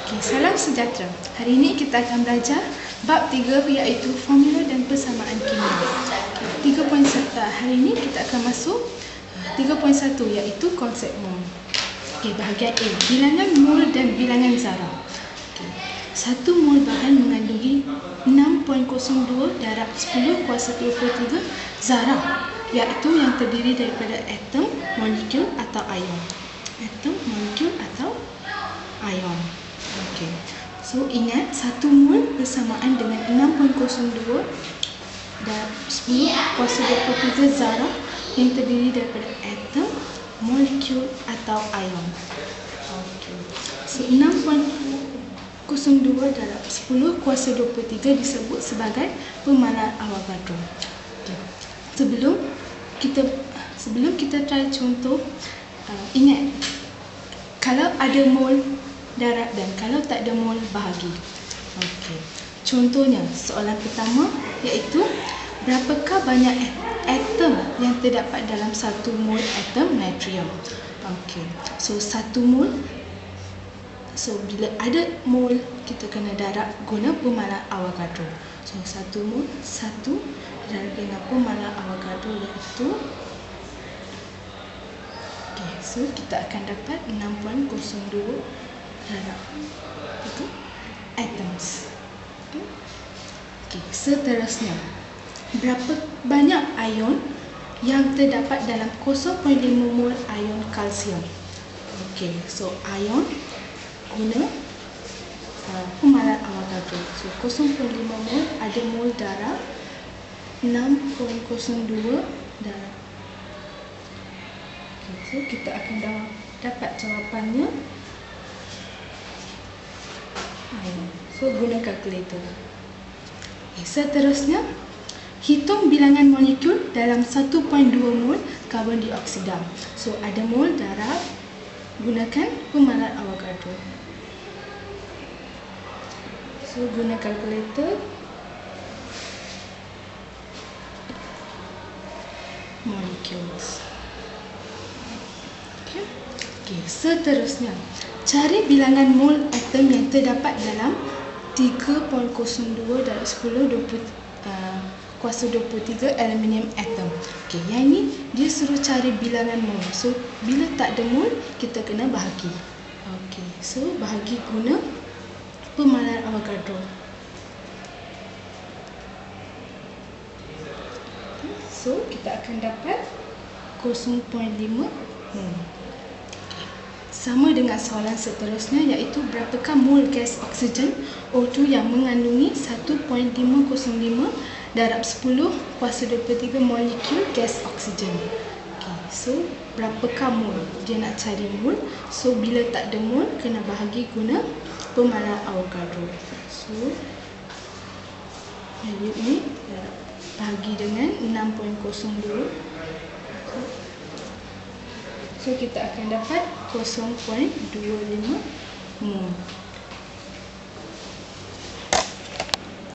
Okey, salam sejahtera. Hari ini kita akan belajar bab 3 iaitu formula dan persamaan kimia. Okay, 3.1 hari ini kita akan masuk 3.1 iaitu konsep mol. Okey, bahagian A, bilangan mol dan bilangan zarah. Okey. 1 mol bahan mengandungi 6.02 darab 10 kuasa 23 zarah, iaitu yang terdiri daripada atom, molekul atau ion. Atom, molekul atau ion. Okey. So ingat 1 mol bersamaan dengan 6.02 darab 10 kuasa 23 zarah yang terdiri daripada atom, molekul atau ion. Okey. So 6.02 darab 10 kuasa 23 disebut sebagai pemalar Avogadro. Okay. Sebelum kita try contoh, ingat kalau ada mol darab dan kalau tak ada mol bahagi. Okey. Contohnya soalan pertama iaitu berapakah banyak atom yang terdapat dalam 1 mol atom natrium. Okey. So 1 mol, so bila ada mol kita kena darab guna pemalar Avogadro. So 1 mol 1 darab dengan pemalar Avogadro iaitu, okey, so kita akan dapat 6.02 darab itu atoms. Okey, seterusnya berapa banyak ion yang terdapat dalam 0.5 mol ion kalsium. Okey, so ion guna pemalar Avogadro. So 0.5 mol ada mol darab 6.02 darab. Okay, so kita akan dapat jawapannya ion. So guna kalkulator. Okay, seterusnya hitung bilangan molekul dalam 1.2 mol karbon dioksida. So ada mol darab, gunakan pemalar Avogadro. So guna kalkulator, molecules. Okey, seterusnya cari bilangan mol atom yang terdapat dalam 3.02 darab 10 kuasa 23 aluminium atom. Okey, yang ini dia suruh cari bilangan mol. So bila tak ada mol kita kena bahagi. Okey, so bahagi guna pemalar Avogadro. So kita akan dapat 0.5 mol. Sama dengan soalan seterusnya iaitu berapakah mol gas oksigen O2 yang mengandungi 1.505 darab 10 kuasa 23 molekul gas oksigen. Okay, so berapakah mol? Dia nak cari mol. So bila tak ada mol kena bahagi guna pemalar Avogadro. So value ni bahagi dengan 6.02. So kita akan dapat 0.25 mol.